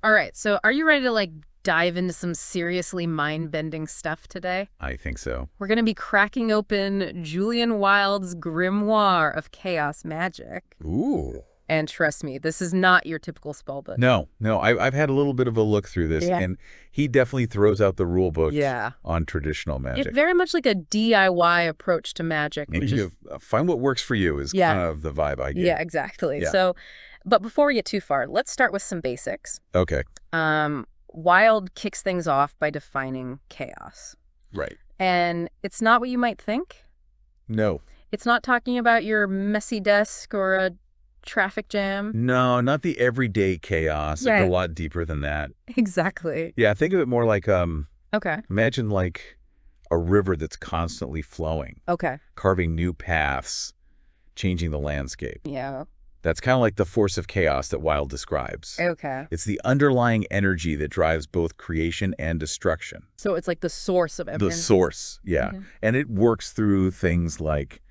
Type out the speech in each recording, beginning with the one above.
All right, so are you ready to dive into some seriously mind-bending stuff today? I think so. We're going to be cracking open Julian Wilde's Grimoire of Chaos Magick. Ooh. And trust me, this is not your typical spellbook. No, I've had a little bit of a look through this, Yeah. and he definitely throws out the rule book Yeah. on traditional magic. It's very much like a DIY approach to magic. And Which you find what works for you is Yeah. kind of the vibe I get. Yeah, exactly. Yeah. So, but before we get too far, let's start with some basics. Okay, Wilde kicks things off by defining chaos. right. And it's not what you might think. No. It's not talking about your messy desk or a traffic jam. No, not the everyday chaos. Yeah. It's a lot deeper than that. Exactly. Yeah, think of it more like, Okay. imagine like a river that's constantly flowing, Okay. carving new paths, changing the landscape. Yeah. That's kind of like the force of chaos that Wilde describes. Okay. It's the underlying energy that drives both creation and destruction. So it's like the source of everything. The source, yeah. Mhm. And it works through things like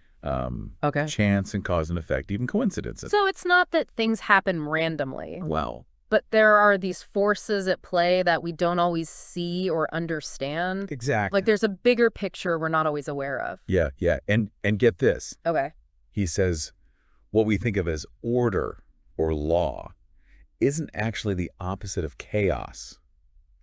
Okay. chance and cause and effect, even coincidences. So it's not that things happen randomly, Well, but there are these forces at play that we don't always see or understand. exactly. Like there's a bigger picture we're not always aware of. Yeah. And get this. Okay. He says what we think of as order or law isn't actually the opposite of chaos.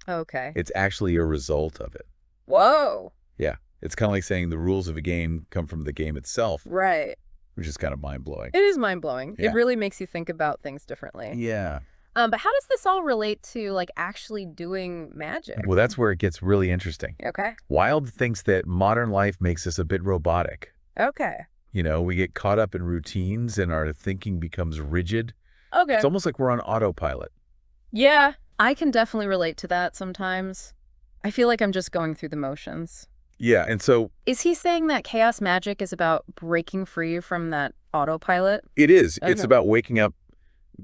Okay. It's actually a result of it. Whoa. Yeah. It's kind of like saying the rules of a game come from the game itself, Right. which is kind of mind-blowing. It is mind-blowing. Yeah. It really makes you think about things differently. Yeah. But how does this all relate to actually doing magic? Well, that's where it gets really interesting. Okay. Wilde thinks that modern life makes us a bit robotic. Okay. You know, we get caught up in routines and our thinking becomes rigid. Okay. It's almost like we're on autopilot. Yeah, I can definitely relate to that sometimes. I feel like I'm just going through the motions. Yeah, and so Is he saying that chaos magic is about breaking free from that autopilot? it is. It's Okay. about waking up,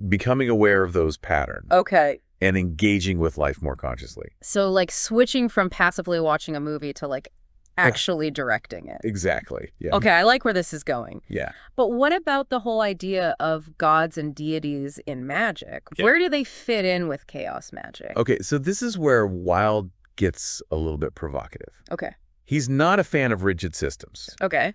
becoming aware of those patterns, Okay. and engaging with life more consciously. So switching from passively watching a movie to actually directing it. Exactly. Yeah. Okay, I like where this is going. Yeah. But what about the whole idea of gods and deities in magic? Yeah. Where do they fit in with chaos magic? Okay, so this is where Wilde gets a little bit provocative. Okay. He's not a fan of rigid systems, Okay.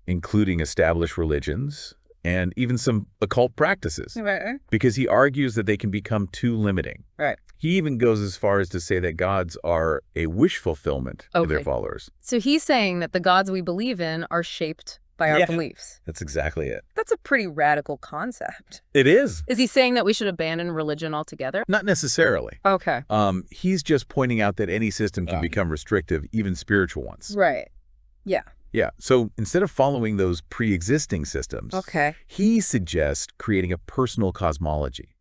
including established religions and even some occult practices, Right. because he argues that they can become too limiting. Right. He even goes as far as to say that gods are a wish fulfillment to their Okay. followers. So he's saying that the gods we believe in are shaped by our Yeah. beliefs. That's exactly it. That's a pretty radical concept. It is. Is he saying that we should abandon religion altogether? Not necessarily. Okay. He's just pointing out that any system can become restrictive, even spiritual ones. Right. Yeah. Yeah. So instead of following those pre-existing systems, Okay. he suggests creating a personal cosmology.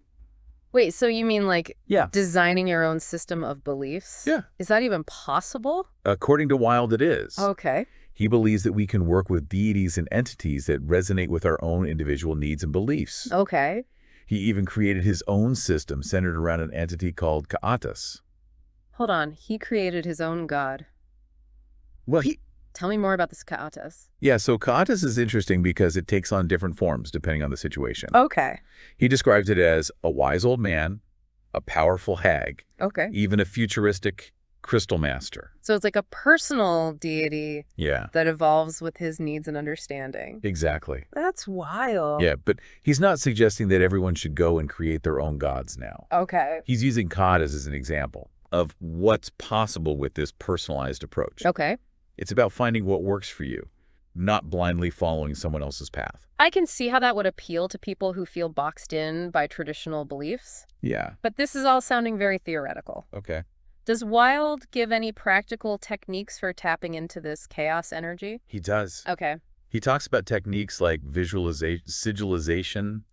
Wait, so you mean Yeah. designing your own system of beliefs? Yeah. Is that even possible? According to Wilde, it is. Okay. He believes that we can work with deities and entities that resonate with our own individual needs and beliefs. Okay. He even created his own system centered around an entity called Kaatas. Hold on. He created his own god. Well, Tell me more about this Kaatas. yeah, so Kaatas is interesting because it takes on different forms depending on the situation. Okay. He describes it as a wise old man, a powerful hag, Okay. even a futuristic crystal master. So it's like a personal deity Yeah, that evolves with his needs and understanding. exactly. That's wild. Yeah, but he's not suggesting that everyone should go and create their own gods now. Okay. He's using Kaatas as an example of what's possible with this personalized approach. Okay. It's about finding what works for you, not blindly following someone else's path. I can see how that would appeal to people who feel boxed in by traditional beliefs. Yeah, But this is all sounding very theoretical. okay. Does Wilde give any practical techniques for tapping into this chaos energy? He does. Okay. He talks about techniques like visualization, sigilization,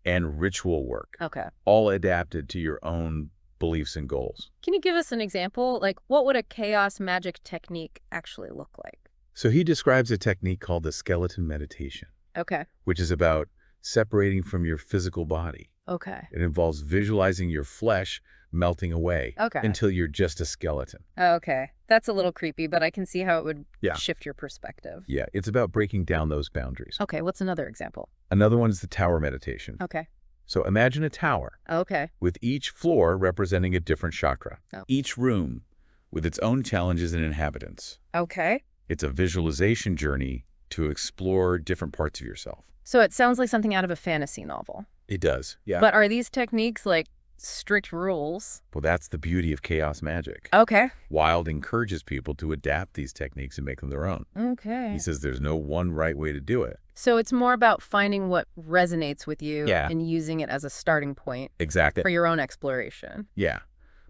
and ritual work, Okay. all adapted to your own beliefs and goals. Can you give us an example? What would a chaos magic technique actually look like? So he describes a technique called the skeleton meditation, Okay. which is about separating from your physical body. Okay. It involves visualizing your flesh melting away Okay. until you're just a skeleton. Okay. That's a little creepy, but I can see how it would Yeah. shift your perspective. Yeah, it's about breaking down those boundaries. Okay. What's another example? Another one is the tower meditation. Okay. So imagine a tower, Okay. with each floor representing a different chakra. Oh. Each room with its own challenges and inhabitants. Okay. It's a visualization journey to explore different parts of yourself. So it sounds like something out of a fantasy novel. It does, yeah. But are these techniques like strict rules? Well, that's the beauty of chaos magic. Okay. Wilde encourages people to adapt these techniques and make them their own. Okay. He says there's no one right way to do it. So it's more about finding what resonates with you Yeah. and using it as a starting point Exactly. for your own exploration. Yeah.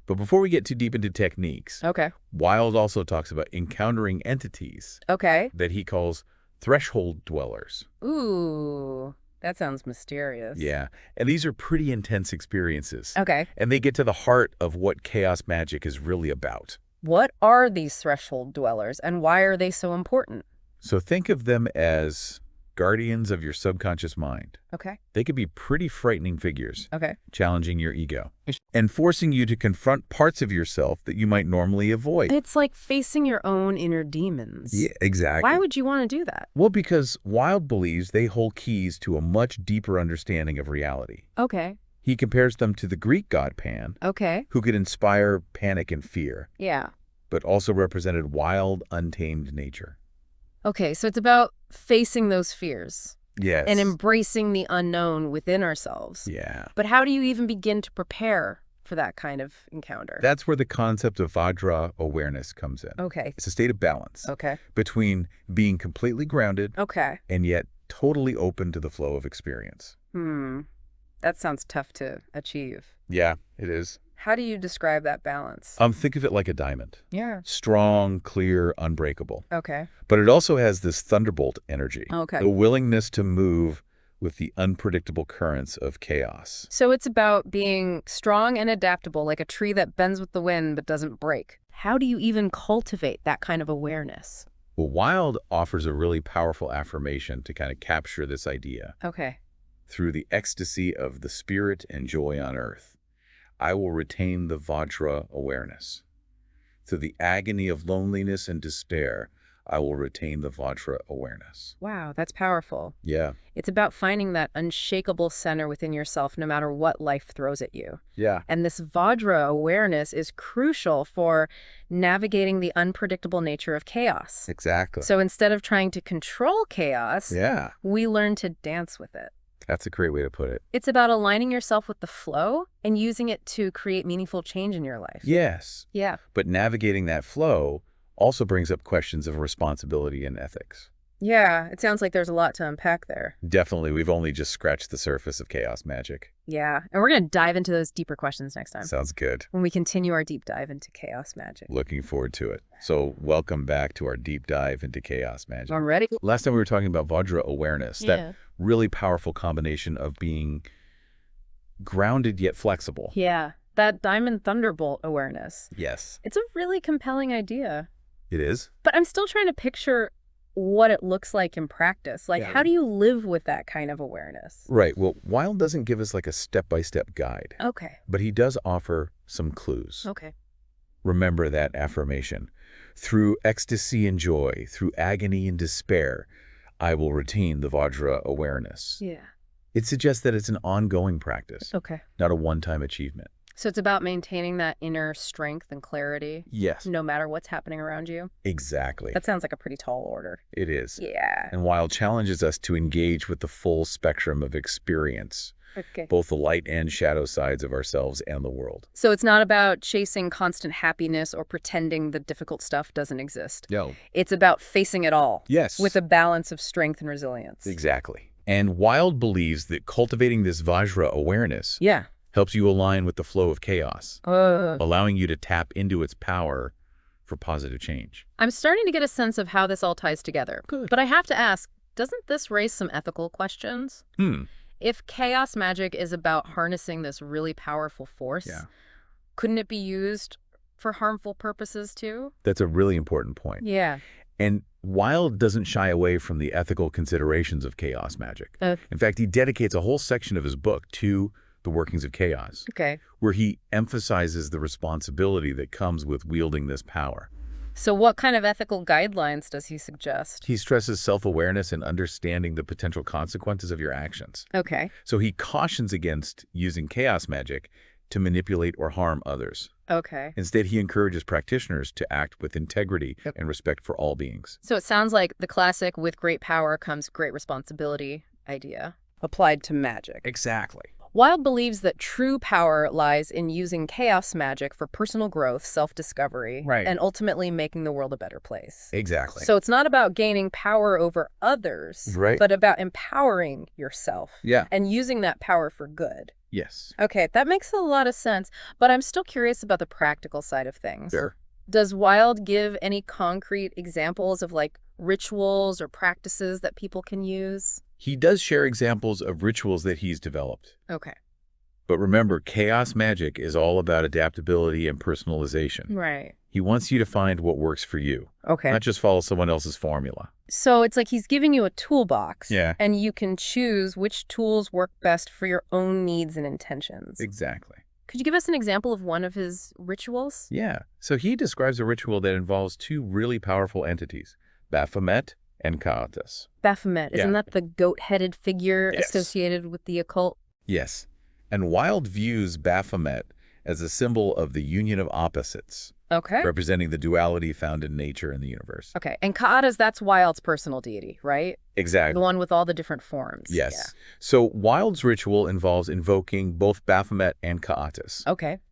But before we get too deep into techniques, Okay. Wilde also talks about encountering entities Okay. that he calls threshold dwellers. Ooh, that sounds mysterious. Yeah. And these are pretty intense experiences. Okay. And they get to the heart of what chaos magic is really about. What are these threshold dwellers and why are they so important? So think of them as guardians of your subconscious mind. Okay. They could be pretty frightening figures, Okay. challenging your ego, and forcing you to confront parts of yourself that you might normally avoid. It's like facing your own inner demons. Yeah, exactly. Why would you want to do that? Well, because Wilde believes they hold keys to a much deeper understanding of reality. Okay. He compares them to the Greek god Pan, Okay. who could inspire panic and fear, Yeah. but also represented wild, untamed nature. Okay, so it's about facing those fears Yes. and embracing the unknown within ourselves. Yeah. But how do you even begin to prepare for that kind of encounter? That's where the concept of Vajra awareness comes in. Okay. It's a state of balance Okay. between being completely grounded Okay. and yet totally open to the flow of experience. That sounds tough to achieve. Yeah, it is. How do you describe that balance? Think of it like a diamond. Yeah. Strong, clear, unbreakable. Okay. But it also has this thunderbolt energy. Okay. The willingness to move with the unpredictable currents of chaos. So it's about being strong and adaptable, like a tree that bends with the wind but doesn't break. How do you even cultivate that kind of awareness? Well, Wilde offers a really powerful affirmation to kind of capture this idea. Okay. Through the ecstasy of the spirit and joy on earth, I will retain the Vajra awareness. Through the agony of loneliness and despair, I will retain the Vajra awareness. Wow, that's powerful. Yeah. It's about finding that unshakable center within yourself no matter what life throws at you. Yeah. And this Vajra awareness is crucial for navigating the unpredictable nature of chaos. Exactly. So instead of trying to control chaos, Yeah. we learn to dance with it. That's a great way to put it. It's about aligning yourself with the flow and using it to create meaningful change in your life. Yes. Yeah. But navigating that flow also brings up questions of responsibility and ethics. Yeah, it sounds like there's a lot to unpack there. Definitely, we've only just scratched the surface of chaos magic. Yeah, and we're going to dive into those deeper questions next time Sounds good. when we continue our deep dive into chaos magic. Looking forward to it. So welcome back to our deep dive into chaos magic. I'm ready. Last time we were talking about Vajra awareness, that really powerful combination of being grounded yet flexible. Yeah, that diamond thunderbolt awareness. Yes. It's a really compelling idea. It is? But I'm still trying to picture what it looks like in practice. Like, how do you live with that kind of awareness? Right. Well, Wilde doesn't give us like a step-by-step guide, Okay. but he does offer some clues. Okay. Remember that affirmation. Through ecstasy and joy, through agony and despair, I will retain the Vajra awareness. Yeah. It suggests that it's an ongoing practice, Okay. not a one-time achievement. So it's about maintaining that inner strength and clarity Yes. no matter what's happening around you. Exactly. That sounds like a pretty tall order. It is. Yeah. And Wilde challenges us to engage with the full spectrum of experience, Okay. both the light and shadow sides of ourselves and the world. So it's not about chasing constant happiness or pretending the difficult stuff doesn't exist. No. It's about facing it all. Yes. With a balance of strength and resilience. Exactly. And Wilde believes that cultivating this Vajra awareness Yeah. helps you align with the flow of chaos, allowing you to tap into its power for positive change. I'm starting to get a sense of how this all ties together. Good. But I have to ask, doesn't this raise some ethical questions? If chaos magic is about harnessing this really powerful force, couldn't it be used for harmful purposes too? That's a really important point. Yeah. And Wilde doesn't shy away from the ethical considerations of chaos magic. In fact, he dedicates a whole section of his book to the workings of chaos, Okay. where he emphasizes the responsibility that comes with wielding this power. So what kind of ethical guidelines does he suggest? He stresses self-awareness and understanding the potential consequences of your actions. Okay. So he cautions against using chaos magic to manipulate or harm others. Okay. Instead, he encourages practitioners to act with integrity and respect for all beings. So it sounds like the classic "with great power comes great responsibility" idea applied to magic. Exactly. Wilde believes that true power lies in using chaos magic for personal growth, self-discovery, and ultimately making the world a better place. Exactly. So it's not about gaining power over others, but about empowering yourself and using that power for good. Yes. Okay, that makes a lot of sense, but I'm still curious about the practical side of things. Sure. Does Wilde give any concrete examples of like rituals or practices that people can use? He does share examples of rituals that he's developed. Okay. But remember, chaos magic is all about adaptability and personalization. Right. He wants you to find what works for you, not just follow someone else's formula. So it's like he's giving you a toolbox, Yeah. and you can choose which tools work best for your own needs and intentions. Exactly. Could you give us an example of one of his rituals? Yeah. So he describes a ritual that involves two really powerful entities, Baphomet and Chaotis. Baphomet, isn't that the goat-headed figure Yes. associated with the occult? Yes. And Wilde views Baphomet as a symbol of the union of opposites, representing the duality found in nature and the universe. Okay, and Chaotis, that's Wilde's personal deity, right? Exactly. The one with all the different forms. Yes. Yeah. So Wilde's ritual involves invoking both Baphomet and Chaotis,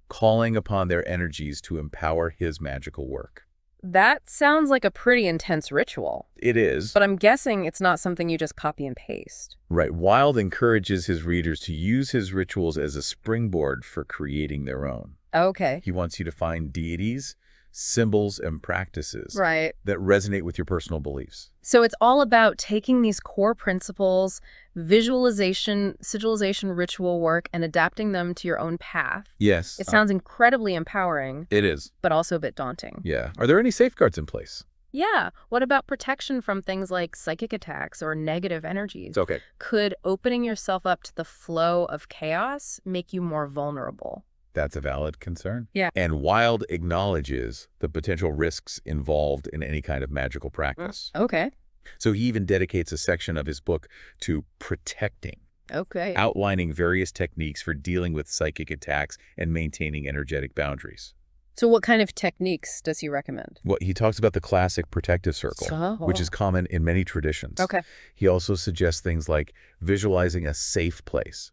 calling upon their energies to empower his magical work. That sounds like a pretty intense ritual. It is. But I'm guessing it's not something you just copy and paste. Right. Wilde encourages his readers to use his rituals as a springboard for creating their own. Okay. He wants you to find deities, symbols, and practices that resonate with your personal beliefs. So it's all about taking these core principles, visualization, sigilization, ritual work, and adapting them to your own path. Yes. It sounds incredibly empowering. It is. But also a bit daunting. Yeah. Are there any safeguards in place? Yeah. What about protection from things like psychic attacks or negative energies? Okay. Could opening yourself up to the flow of chaos make you more vulnerable? That's a valid concern. Yeah. And Wilde acknowledges the potential risks involved in any kind of magical practice. Okay. So he even dedicates a section of his book to protecting, outlining various techniques for dealing with psychic attacks and maintaining energetic boundaries. So what kind of techniques does he recommend? Well, he talks about the classic protective circle, which is common in many traditions. Okay. He also suggests things like visualizing a safe place,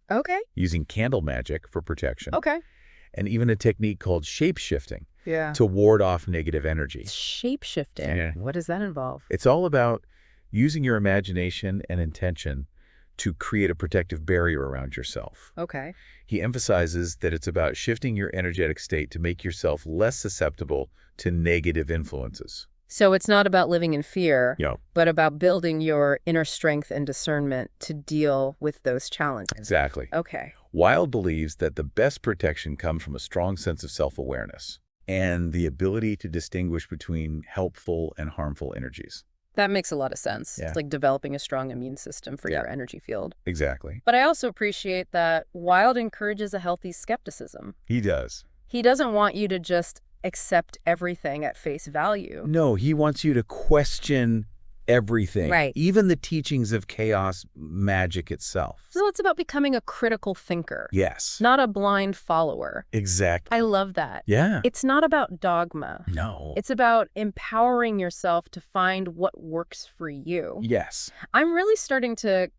using candle magic for protection, and even a technique called shape-shifting to ward off negative energy. Shape-shifting? Yeah. What does that involve? It's all about using your imagination and intention to create a protective barrier around yourself. Okay. He emphasizes that it's about shifting your energetic state to make yourself less susceptible to negative influences. So it's not about living in fear, Yeah. but about building your inner strength and discernment to deal with those challenges. Exactly. Okay. Wilde believes that the best protection comes from a strong sense of self-awareness and the ability to distinguish between helpful and harmful energies. That makes a lot of sense. Yeah. It's like developing a strong immune system for your energy field. Exactly. But I also appreciate that Wilde encourages a healthy skepticism. He does. He doesn't want you to just accept everything at face value. No, he wants you to question everything. Right. Even the teachings of chaos magic itself. So it's about becoming a critical thinker. Yes. Not a blind follower. Exactly. I love that. Yeah. It's not about dogma. No. It's about empowering yourself to find what works for you. Yes. I'm really starting to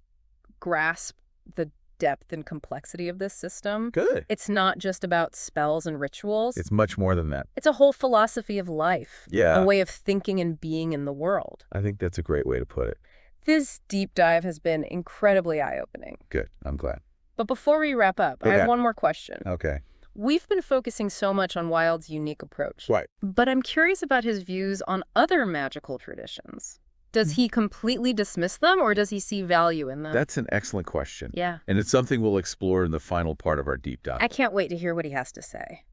grasp the depth and complexity of this system. Good. It's not just about spells and rituals. It's much more than that. It's a whole philosophy of life. Yeah. A way of thinking and being in the world. I think that's a great way to put it. This deep dive has been incredibly eye-opening. Good. I'm glad. But before we wrap up, I have one more question. Okay. We've been focusing so much on Wilde's unique approach. Right. But I'm curious about his views on other magical traditions. Does he completely dismiss them, or does he see value in them? That's an excellent question. Yeah. And it's something we'll explore in the final part of our deep dive. I can't wait to hear what he has to say.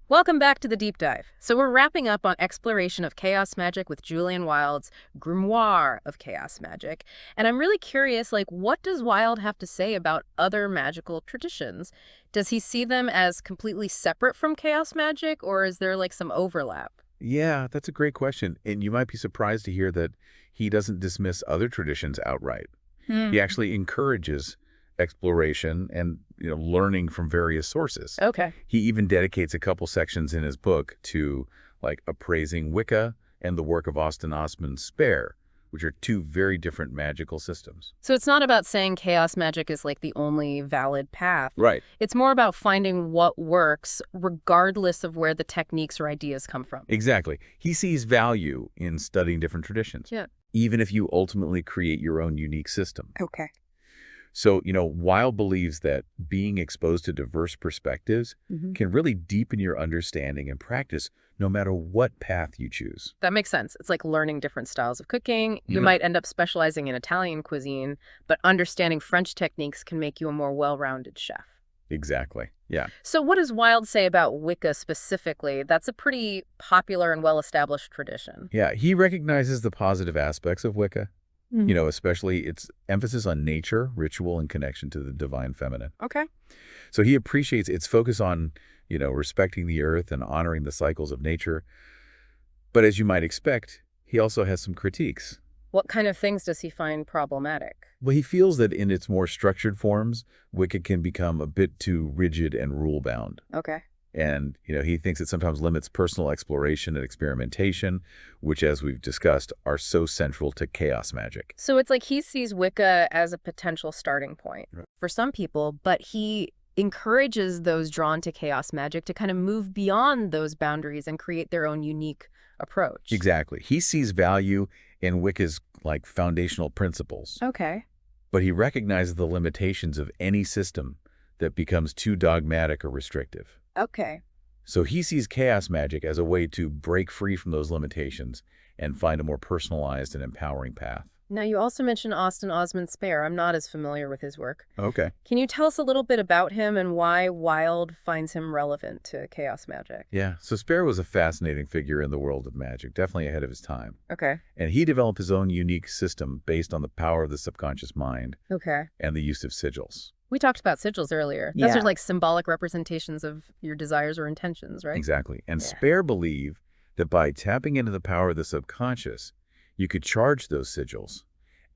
Welcome back to the deep dive. So we're wrapping up on exploration of chaos magic with Julian Wilde's Grimoire of Chaos Magick. And I'm really curious, what does Wilde have to say about other magical traditions? Does he see them as completely separate from chaos magic, or is there some overlap? Yeah, that's a great question. And you might be surprised to hear that he doesn't dismiss other traditions outright. Hmm. He actually encourages exploration and learning from various sources. Okay. He even dedicates a couple sections in his book to like appraising Wicca and the work of Austin Osman's Spare, which are two very different magical systems. So it's not about saying chaos magic is like the only valid path. Right. It's more about finding what works regardless of where the techniques or ideas come from. Exactly. He sees value in studying different traditions, Yeah. even if you ultimately create your own unique system. Okay. So, Wilde believes that being exposed to diverse perspectives can really deepen your understanding and practice no matter what path you choose. That makes sense. It's like learning different styles of cooking. You Yeah. might end up specializing in Italian cuisine, but understanding French techniques can make you a more well-rounded chef. Exactly. Yeah. So what does Wilde say about Wicca specifically? That's a pretty popular and well-established tradition. Yeah. He recognizes the positive aspects of Wicca, especially its emphasis on nature, ritual, and connection to the divine feminine. Okay. So he appreciates its focus on, respecting the earth and honoring the cycles of nature. But as you might expect, he also has some critiques. What kind of things does he find problematic? Well, he feels that in its more structured forms, Wicca can become a bit too rigid and rule-bound. Okay. And, he thinks it sometimes limits personal exploration and experimentation, which, as we've discussed, are so central to chaos magic. So it's like he sees Wicca as a potential starting point Right. for some people, but he encourages those drawn to chaos magic to kind of move beyond those boundaries and create their own unique approach. Exactly. He sees value in Wicca's, foundational principles. Okay. But he recognizes the limitations of any system that becomes too dogmatic or restrictive. Okay. So he sees chaos magic as a way to break free from those limitations and find a more personalized and empowering path. Now, you also mentioned Austin Osman Spare. I'm not as familiar with his work. Okay. Can you tell us a little bit about him and why Wilde finds him relevant to chaos magic? Yeah, so Spare was a fascinating figure in the world of magic, definitely ahead of his time. Okay. And he developed his own unique system based on the power of the subconscious mind Okay. and the use of sigils. We talked about sigils earlier. Those Yeah. are like symbolic representations of your desires or intentions, right? Exactly. And Yeah. Spare believed that by tapping into the power of the subconscious, you could charge those sigils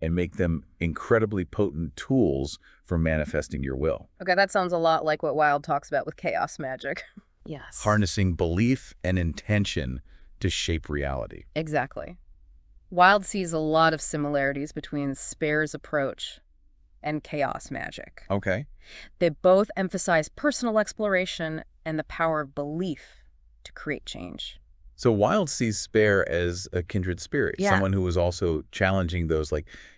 and make them incredibly potent tools for manifesting your will. Okay, that sounds a lot like what Wilde talks about with chaos magic. Yes. Harnessing belief and intention to shape reality. Exactly. Wilde sees a lot of similarities between Spare's approach and chaos magic. Okay. They both emphasize personal exploration and the power of belief to create change. So Wilde sees Spare as a kindred spirit, Yeah. someone who was also challenging those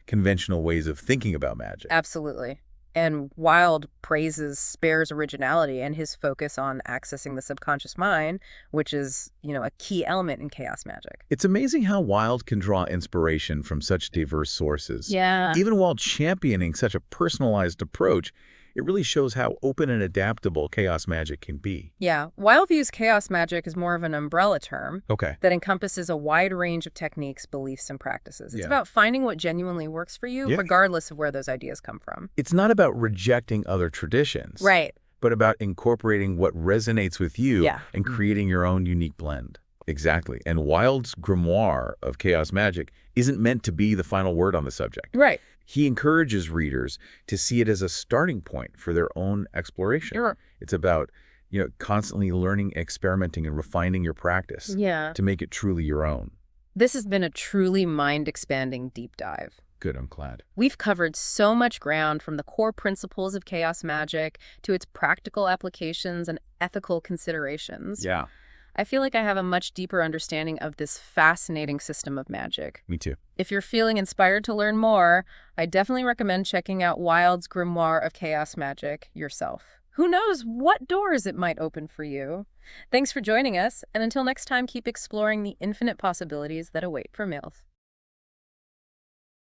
conventional ways of thinking about magic. Absolutely. And Wilde praises Spare's originality and his focus on accessing the subconscious mind, which is, a key element in chaos magic. It's amazing how Wilde can draw inspiration from such diverse sources. Yeah. Even while championing such a personalized approach, it really shows how open and adaptable chaos magic can be. Yeah. Wilde views chaos magic as more of an umbrella term Okay. that encompasses a wide range of techniques, beliefs, and practices. It's Yeah. about finding what genuinely works for you, Yeah. regardless of where those ideas come from. It's not about rejecting other traditions, Right. but about incorporating what resonates with you Yeah. and creating your own unique blend. Exactly. And Wilde's Grimoire of Chaos Magic isn't meant to be the final word on the subject. Right. He encourages readers to see it as a starting point for their own exploration. Sure. It's about, constantly learning, experimenting, and refining your practice Yeah. to make it truly your own. This has been a truly mind-expanding deep dive. Good, I'm glad. We've covered so much ground, from the core principles of chaos magic to its practical applications and ethical considerations. Yeah, I feel like I have a much deeper understanding of this fascinating system of magic. me too. If you're feeling inspired to learn more, I definitely recommend checking out Wilde's Grimoire of Chaos Magick yourself. Who knows what doors it might open for you? Thanks for joining us, and until next time, keep exploring the infinite possibilities that await for MILF.